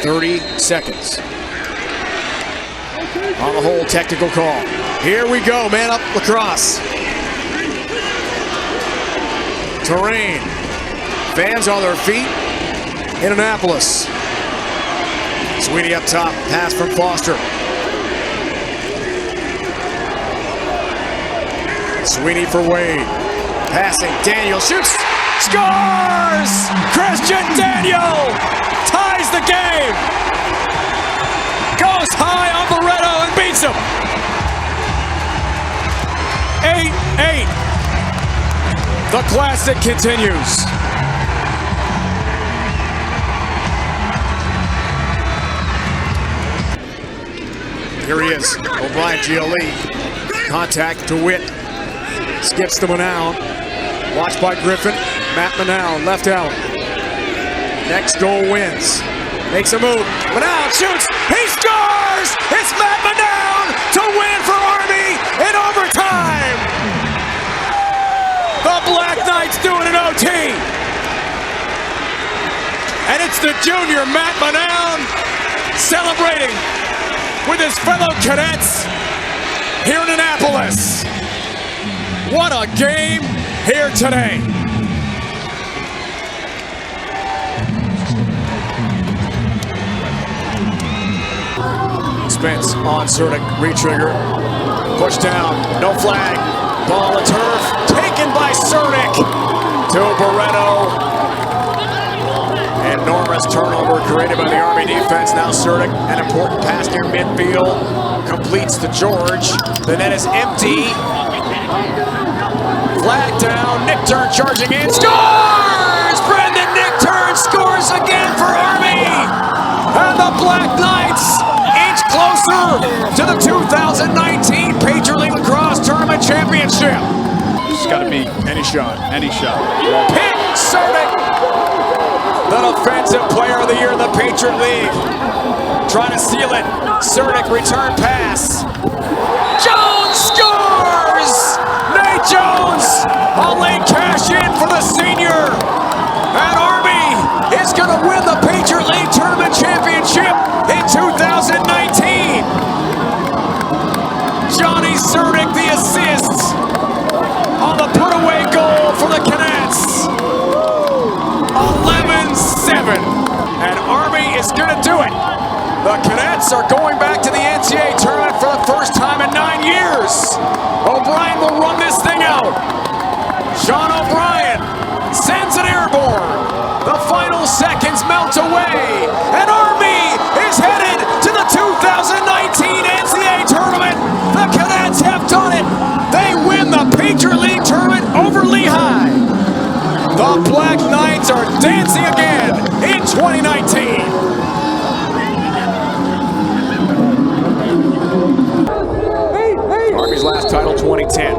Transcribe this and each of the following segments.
30 seconds. On the whole, technical call. Here we go, man up Lacrosse. Terrain. Fans on their feet in Annapolis. Sweeney up top, pass from Foster. Sweeney for Wade. Passing, Daniel shoots, scores! Christian Daniel ties the game. Goes high on Barreto and beats him. 8-8. The classic continues. Here he is, O'Brien GLE. Contact to Witt. Skips to Manown. Watched by Griffin. Matt Manown, left out. Next goal wins. Makes a move. Manown shoots. He scores! It's Matt Manown to win for Army in overtime! The Black Knights do it in OT. And it's the junior Matt Manown celebrating with his fellow cadets here in Annapolis. What a game here today. Spence on Cerdic, re-trigger, push down, no flag, ball to turf, taken by Cerdic to Barreto. Enormous turnover created by the Army defense. Now Cerdic, an important pass near midfield, completes to George. The net is empty. Flag down, Nickturn charging in, scores! Brendan Nickturn scores again for Army! And the Black Knights inch closer to the 2019 Patriot League Lacrosse Tournament Championship. It's got to be any shot. Any shot. Pick Cerdic, the defensive player of the year in the Patriot League. Trying to seal it. Cerdic return pass. Jones scores! Nate Jones, a late cash in for the senior. And Army is going to win the Patriot League Tournament Championship in 2019. Johnny Cerdic, the assist on the put-away goal for the Cadets. 11-7. And Army is going to do it. The Cadets are going back to the NCAA tournament for the first time in 9 years. O'Brien will run this thing out. Sean O'Brien sends it airborne. The final seconds melt away. And Army is headed to the 2019 NCAA tournament. The Cadets have done it. They win the Patriot League tournament over Lehigh. The Black Knights are dancing again in 2019. Army's last title, 2010.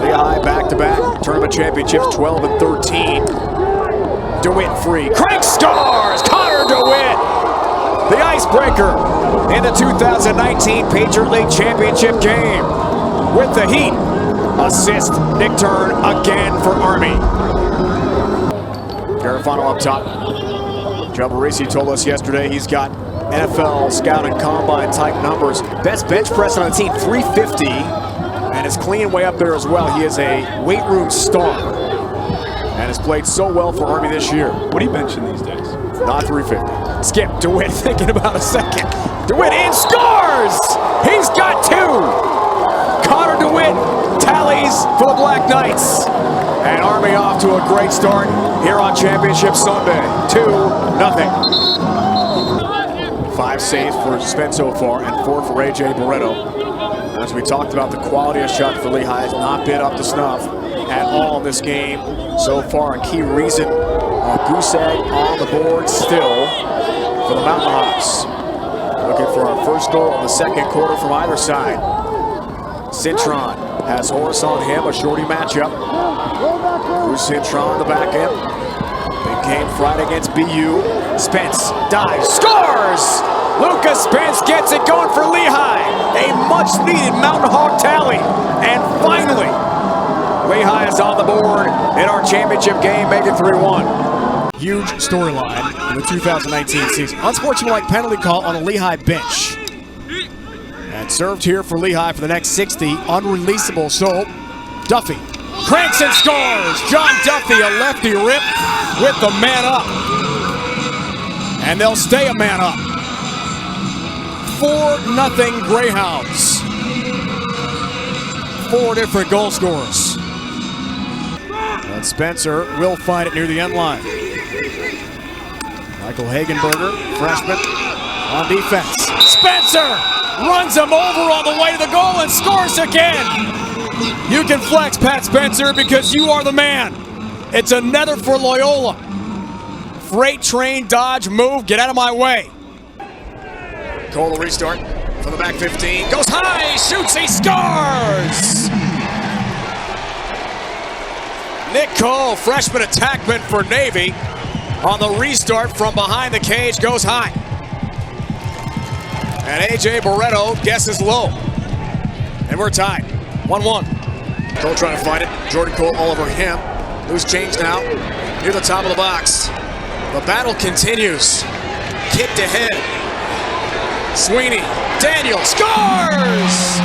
Lehigh back-to-back tournament championships, 12 and 13. DeWitt free. Craig scores! Connor DeWitt! The icebreaker in the 2019 Patriot League Championship game. With the Heat, assist Nickturn again for Army. Garofano up top. Joe Barisi told us yesterday he's got NFL scout and combine type numbers. Best bench press on the team, 350. And is clean way up there as well. He is a weight room star. And has played so well for Army this year. What are you benching these days? Not 350. Skip, DeWitt thinking about a second. DeWitt in, scores! He's got two! Connor DeWitt tallies for the Black Knights. And Army off to a great start here on Championship Sunday. 2-0. 5 saves for Spence so far and 4 for AJ Barreto. As we talked about, the quality of shot for Lehigh has not been up to snuff at all in this game so far. A key reason, goose egg on the board still for the Mountain Hawks. Looking for our first goal in the second quarter from either side. Cintron has Horace on him, a shorty matchup. Bruce Cintron on the back end. Big game Friday against BU. Spence dives, scores! Lucas Spence gets it going for Lehigh. A much-needed Mountain Hawk tally. And finally, Lehigh is on the board in our championship game, making 3-1. huge storyline in the 2019 season. Unsportsmanlike penalty call on the Lehigh bench. And served here for Lehigh for the next 60. Unreleasable. So Duffy cranks and scores. John Duffy, a lefty rip with the man up. And they'll stay a man up. 4-0 Greyhounds. 4 different goal scorers. And Spencer will find it near the end line. Michael Hagenberger, freshman, on defense. Spencer runs him over on the way to the goal and scores again. You can flex, Pat Spencer, because you are the man. It's another for Loyola. Freight train dodge move. Get out of my way. Cole will restart from the back 15. Goes high, shoots, he scores! Nick Cole, freshman attackman for Navy, on the restart from behind the cage, goes high. And A.J. Barreto guesses low. And we're tied, 1-1. Cole trying to find it. Jordan Cole all over him. Loose change now, near the top of the box. The battle continues. Kicked ahead. Sweeney, Daniel scores!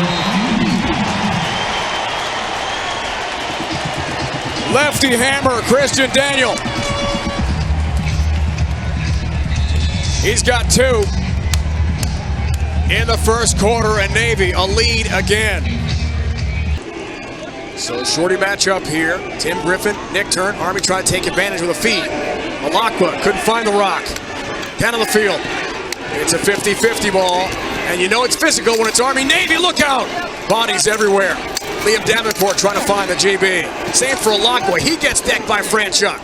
Lefty hammer, Christian Daniel. He's got 2 in the first quarter, and Navy a lead again. So shorty matchup here. Tim Griffin, Nick Turn. Army tried to take advantage with a feed. Alakwa couldn't find the rock. Down on the field. It's a 50-50 ball, and you know it's physical when it's Army-Navy. Look out! Bodies everywhere. Liam Davenport trying to find the GB. Same for Alakwa. He gets decked by Franchuk.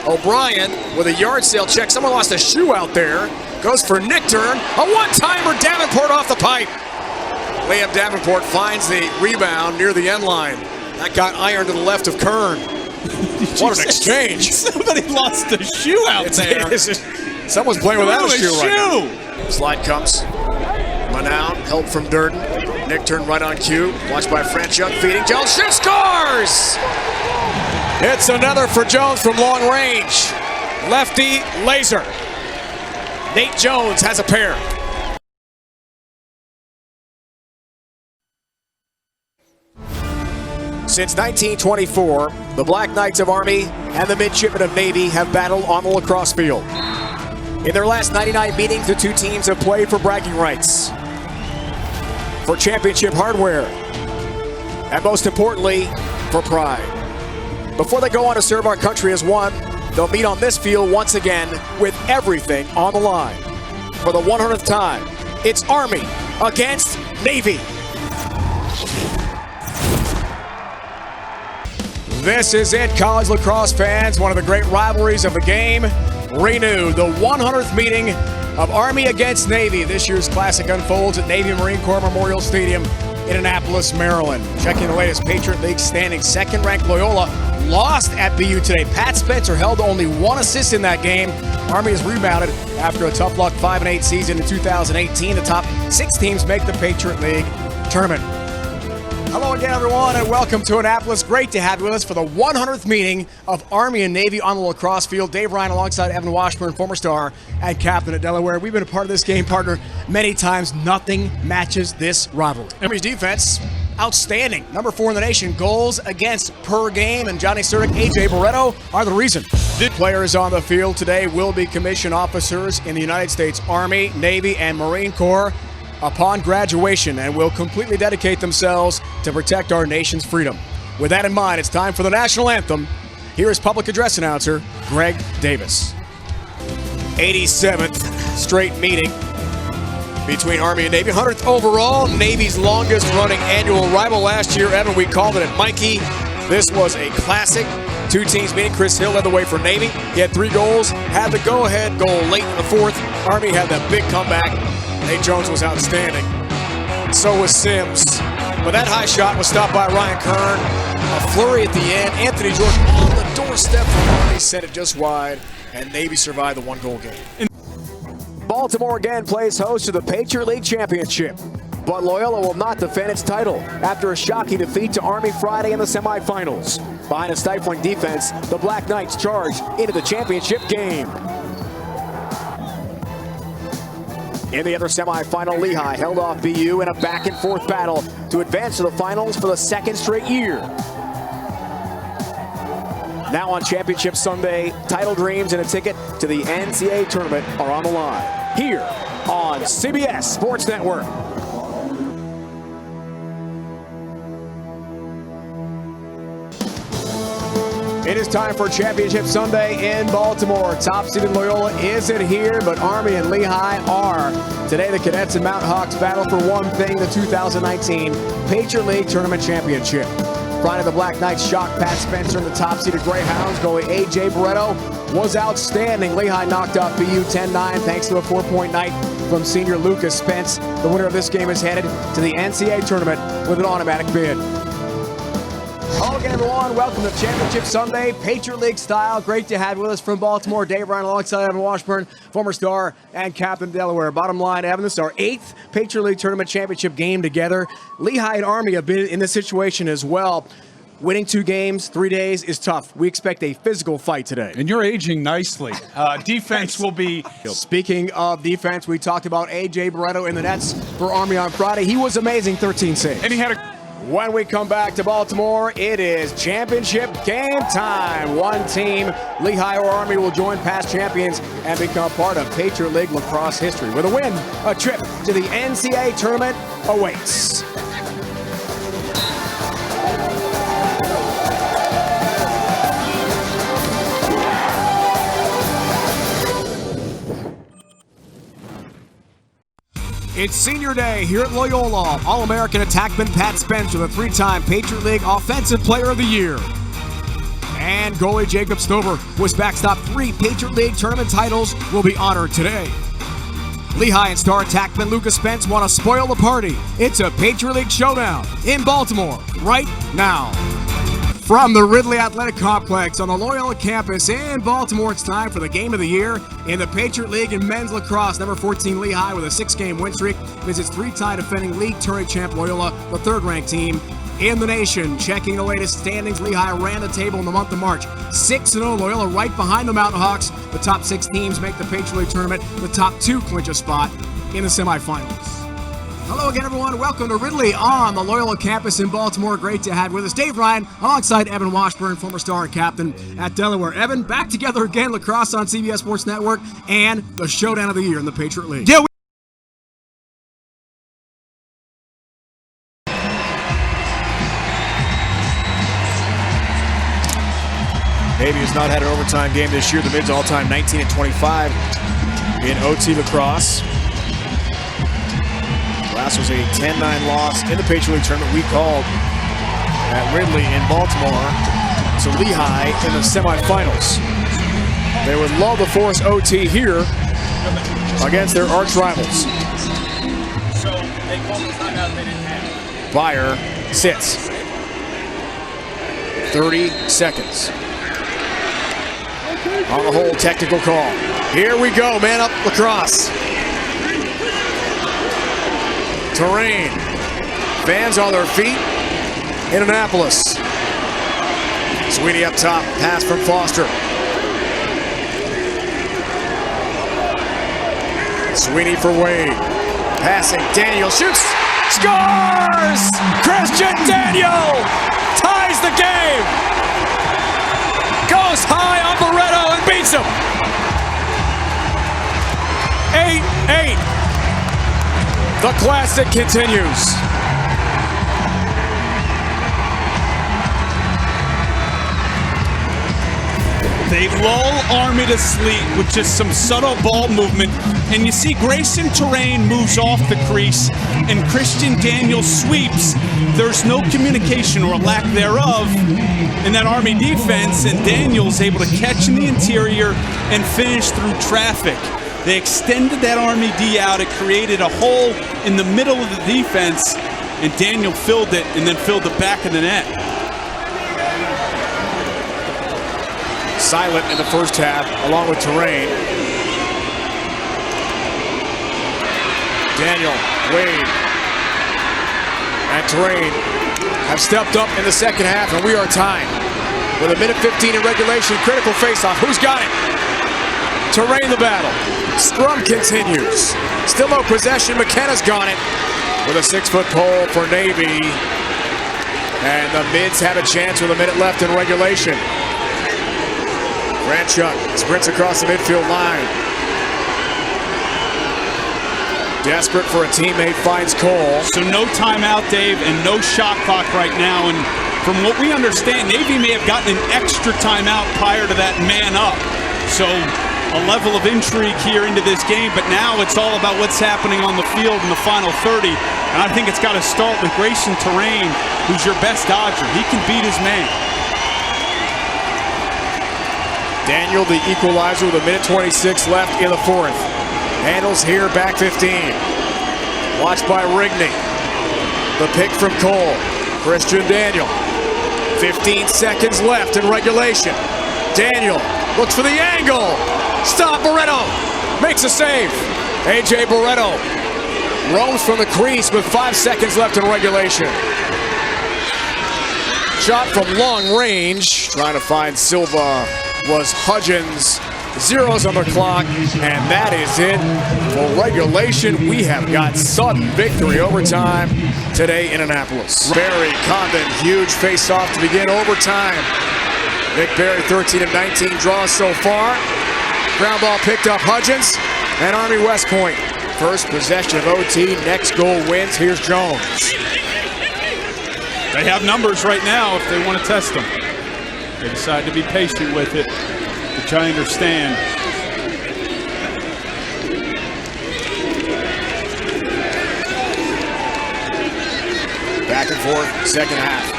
O'Brien with a yard sale check. Someone lost a shoe out there. Goes for Nick Turn. A one-timer. Davenport off the pipe. Liam Davenport finds the rebound near the end line. That got ironed to the left of Kern. What an exchange. Somebody lost a shoe out there. Someone's playing without a shoe right now. Slide comes. Manown, help from Durden. Nick Turn right on cue. Watched by Franchuk, feeding Jones. Shoot, scores! It's another for Jones from long range. Lefty laser. Nate Jones has a pair. Since 1924, the Black Knights of Army and the Midshipmen of Navy have battled on the lacrosse field. In their last 99 meetings, the two teams have played for bragging rights, for championship hardware, and most importantly, for pride. Before they go on to serve our country as one, they'll meet on this field once again with everything on the line. For the 100th time, it's Army against Navy. This is it, college lacrosse fans. One of the great rivalries of the game renewed. The 100th meeting of Army against Navy. This year's classic unfolds at Navy Marine Corps Memorial Stadium in Annapolis, Maryland. Checking the latest Patriot League standings, second-ranked Loyola lost at BU today. Pat Spencer held only 1 assist in that game. Army has rebounded after a tough luck 5-8 season in 2018. The top 6 teams make the Patriot League tournament. Hello again, everyone, and welcome to Annapolis. Great to have you with us for the 100th meeting of Army and Navy on the lacrosse field. Dave Ryan alongside Evan Washburn, former star and captain at Delaware. We've been a part of this game, partner, many times. Nothing matches this rivalry. Army's defense, outstanding. Number 4 in the nation, goals against per game, and Johnny Surdick, A.J. Barreto are the reason. The players on the field today will be commissioned officers in the United States Army, Navy, and Marine Corps upon graduation, and will completely dedicate themselves to protect our nation's freedom. With that in mind, it's time for the national anthem. Here is public address announcer Greg Davis. 87th straight meeting between Army and Navy. 100th overall, Navy's longest running annual rival. Last year, Evan, we called it at Mikey. This was a classic. 2 teams meeting. Chris Hill led the way for Navy. He had 3 goals, had the go-ahead goal late in the 4th. Army had that big comeback. Nate Jones was outstanding. So was Sims. But that high shot was stopped by Ryan Kern. A flurry at the end. Anthony Jordan on the doorstep from Army, sent it just wide, and Navy survived the 1-goal game. Baltimore again plays host to the Patriot League Championship. But Loyola will not defend its title after a shocking defeat to Army Friday in the semifinals. Behind a stifling defense, the Black Knights charge into the championship game. In the other semifinal, Lehigh held off BU in a back-and-forth battle to advance to the finals for the second straight year. Now on Championship Sunday, title dreams and a ticket to the NCAA tournament are on the line. Here on CBS Sports Network. It is time for Championship Sunday in Baltimore. Top-seeded Loyola isn't here, but Army and Lehigh are. Today, the Cadets and Mount Hawks battle for one thing, the 2019 Patriot League Tournament Championship. Friday, the Black Knights shocked Pat Spencer and the top-seeded Greyhounds. Goalie A.J. Barretto was outstanding. Lehigh knocked off BU 10-9 thanks to a 4-point night from senior Lucas Spence. The winner of this game is headed to the NCAA tournament with an automatic bid. Hello again, everyone. Welcome to Championship Sunday, Patriot League style. Great to have you with us from Baltimore. Dave Ryan alongside Evan Washburn, former star and captain of Delaware. Bottom line, Evan, this is our 8th Patriot League Tournament Championship game together. Lehigh and Army have been in this situation as well. Winning 2 games, 3 days is tough. We expect a physical fight today. And you're aging nicely. Defense will be... Speaking of defense, we talked about A.J. Barretto in the nets for Army on Friday. He was amazing, 13 saves. And he had a... When we come back to Baltimore, it is championship game time. One team, Lehigh or Army, will join past champions and become part of Patriot League lacrosse history. With a win, a trip to the NCAA tournament awaits. It's senior day here at Loyola. All-American attackman Pat Spencer, the 3-time Patriot League Offensive Player of the Year. And goalie Jacob Stover, who has backstopped 3 Patriot League tournament titles, will be honored today. Lehigh and star attackman Lucas Spence want to spoil the party. It's a Patriot League showdown in Baltimore right now. From the Ridley Athletic Complex on the Loyola campus in Baltimore, it's time for the game of the year in the Patriot League in men's lacrosse. Number 14 Lehigh with a 6-game win streak visits 3-time defending league tournament champ Loyola, the 3rd-ranked team in the nation. Checking the latest standings, Lehigh ran the table in the month of March. 6-0 Loyola right behind the Mountain Hawks. The top 6 teams make the Patriot League tournament. The top 2 clinch a spot in the semifinals. Hello again, everyone. Welcome to Ridley on the Loyola campus in Baltimore. Great to have with us Dave Ryan alongside Evan Washburn, former star and captain at Delaware. Evan, back together again, lacrosse on CBS Sports Network and the showdown of the year in the Patriot League. Yeah, Navy has not had an overtime game this year. The Mid's all-time 19-25 in OT lacrosse. Last was a 10-9 loss in the Patriot League tournament we called at Ridley in Baltimore to Lehigh in the semifinals. They would love to force OT here against their arch rivals. So they called the timeout they didn't have. Byer sits. 30 seconds. On the whole, technical call. Here we go, man up lacrosse. Terrain. Fans on their feet in Annapolis. Sweeney up top. Pass from Foster. Sweeney for Wade. Passing. Daniel shoots. Scores! Christian Daniel ties the game. Goes high on Barretto and beats him. 8-8. The classic continues. They lull Army to sleep with just some subtle ball movement. And you see Grayson Terrain moves off the crease and Christian Daniel sweeps. There's no communication or lack thereof in that Army defense, and Daniel's able to catch in the interior and finish through traffic. They extended that Army D out. It created a hole in the middle of the defense, and Daniel filled it and then filled the back of the net. Silent in the first half, along with Terrain. Daniel, Wade, and Terrain have stepped up in the second half, and we are tied. With a minute 15 in regulation, critical faceoff. Who's got it? Terrain the battle. Scrum continues. Still no possession. McKenna's got it with a 6-foot pole for Navy. And the Mids have a chance with a minute left in regulation. Franchuk sprints across the midfield line. Desperate for a teammate, finds Cole. So no timeout, Dave, and no shot clock right now. And from what we understand, Navy may have gotten an extra timeout prior to that man up. So a level of intrigue here into this game, but now it's all about what's happening on the field in the final 30. And I think it's got to start with Grayson Terrain, who's your best dodger. He can beat his man. Daniel, the equalizer, with a minute 26 left in the fourth. Handles here, back 15. Watched by Rigney. The pick from Cole. Christian Daniel. 15 seconds left in regulation. Daniel looks for the angle. Stop, Barreto. Makes a save. AJ Barreto roams from the crease with 5 seconds left in regulation. Shot from long range. Trying to find Silva was Hudgens. Zeros on the clock, and that is it for regulation. We have got sudden victory overtime today in Annapolis. Barry Condon, huge face-off to begin overtime. Nick Barry, 13 of 19 draws so far. Ground ball picked up Hudgens, and Army West Point. First possession of OT, next goal wins. Here's Jones. They have numbers right now if they want to test them. They decide to be patient with it, which I understand. Back and forth, second half.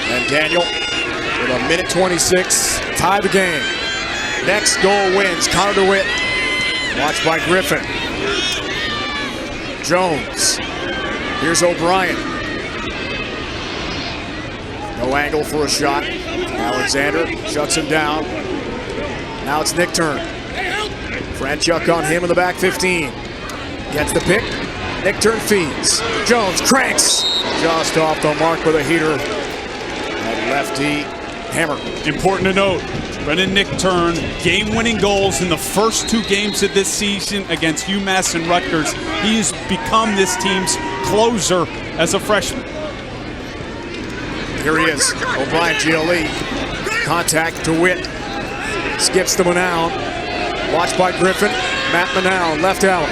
And Daniel, with a minute 26, tie the game. Next goal wins. Connor DeWitt, watched by Griffin. Jones. Here's O'Brien. No angle for a shot. Alexander shuts him down. Now it's Nick Turn. Franchuk on him in the back 15. Gets the pick. Nick Turn feeds. Jones cranks. Just off the mark with a heater. That lefty hammer. Important to note, Brennan Nick Turn, game-winning goals in the first 2 games of this season against UMass and Rutgers. He's become this team's closer as a freshman. Here he is, O'Brien, GLE. Contact to Witt. Skips to Manown. Watched by Griffin. Matt Manown, left out.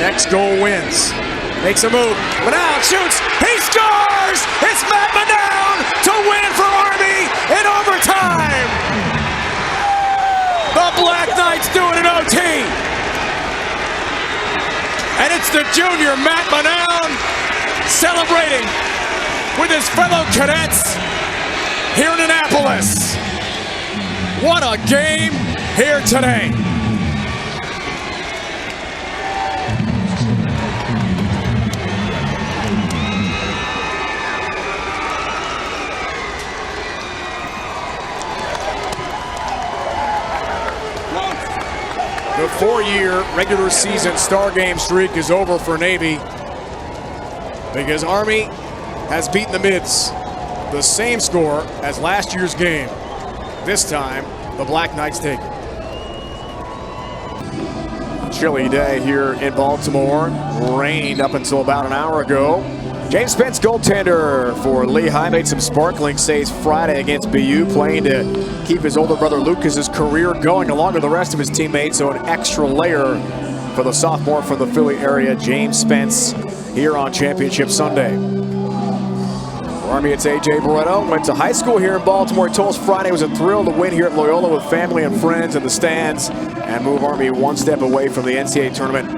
Next goal wins. Makes a move. Manown shoots. He scores! It's Matt Manown to win for Army in overtime! The Black Knights do it in OT. And it's the junior Matt Manown celebrating with his fellow cadets here in Annapolis. What a game here today. The 4-year regular season star game streak is over for Navy because Army has beaten the Mids. The same score as last year's game. This time, the Black Knights take it. Chilly day here in Baltimore. Rained up until about an hour ago. James Spence, goaltender for Lehigh, made some sparkling saves Friday against BU, playing to keep his older brother Lucas's career going along with the rest of his teammates. So an extra layer for the sophomore from the Philly area, James Spence, here on Championship Sunday. For Army, it's AJ Barreto. Went to high school here in Baltimore. He told us Friday was a thrill to win here at Loyola with family and friends in the stands and move Army one step away from the NCAA tournament.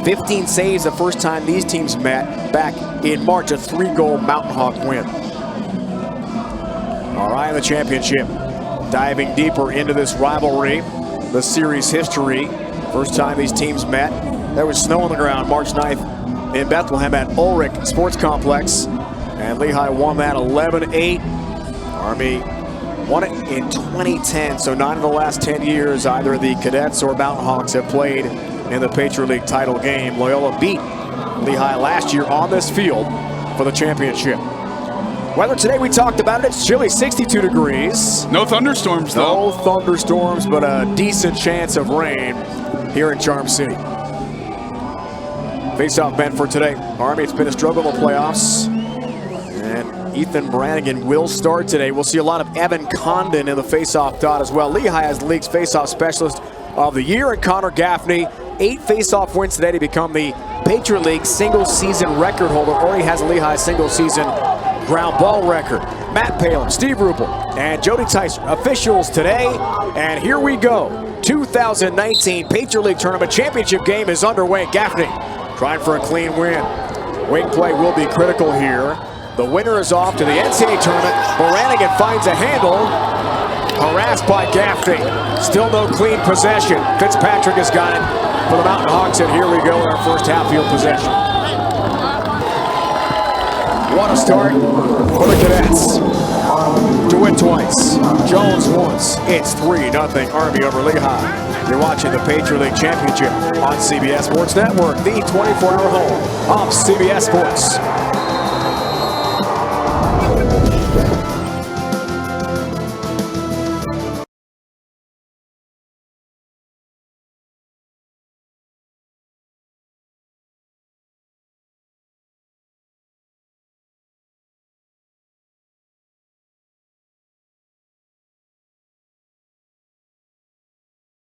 15 saves the first time these teams met back in March, a 3-goal Mountain Hawk win. All right, in the championship, diving deeper into this rivalry, the series history. First time these teams met, there was snow on the ground March 9th in Bethlehem at Ulrich Sports Complex, and Lehigh won that 11-8. Army won it in 2010, so 9 of the last 10 years, either the Cadets or Mountain Hawks have played in the Patriot League title game. Loyola beat Lehigh last year on this field for the championship. Weather today, we talked about it. It's chilly, 62 degrees. No thunderstorms, though. No thunderstorms, but a decent chance of rain here in Charm City. Face-off men for today. Army, it's been a struggle in the playoffs. And Ethan Brannigan will start today. We'll see a lot of Evan Condon in the face-off dot as well. Lehigh has the league's face-off specialist of the year, and Connor Gaffney, 8 face-off wins today to become the Patriot League single-season record holder. Already has a Lehigh single-season ground ball record. Matt Palin, Steve Rupel, and Jody Tyser, officials today. And here we go. 2019 Patriot League Tournament Championship game is underway. Gaffney trying for a clean win. Wing play will be critical here. The winner is off to the NCAA tournament. Brannigan finds a handle. Harassed by Gaffney. Still no clean possession. Fitzpatrick has got it for the Mountain Hawks, and here we go in our first half-field possession. What a start for the Cadets. DeWitt twice, Jones once. It's 3-0 Army over Lehigh. You're watching the Patriot League Championship on CBS Sports Network, the 24-hour home of CBS Sports.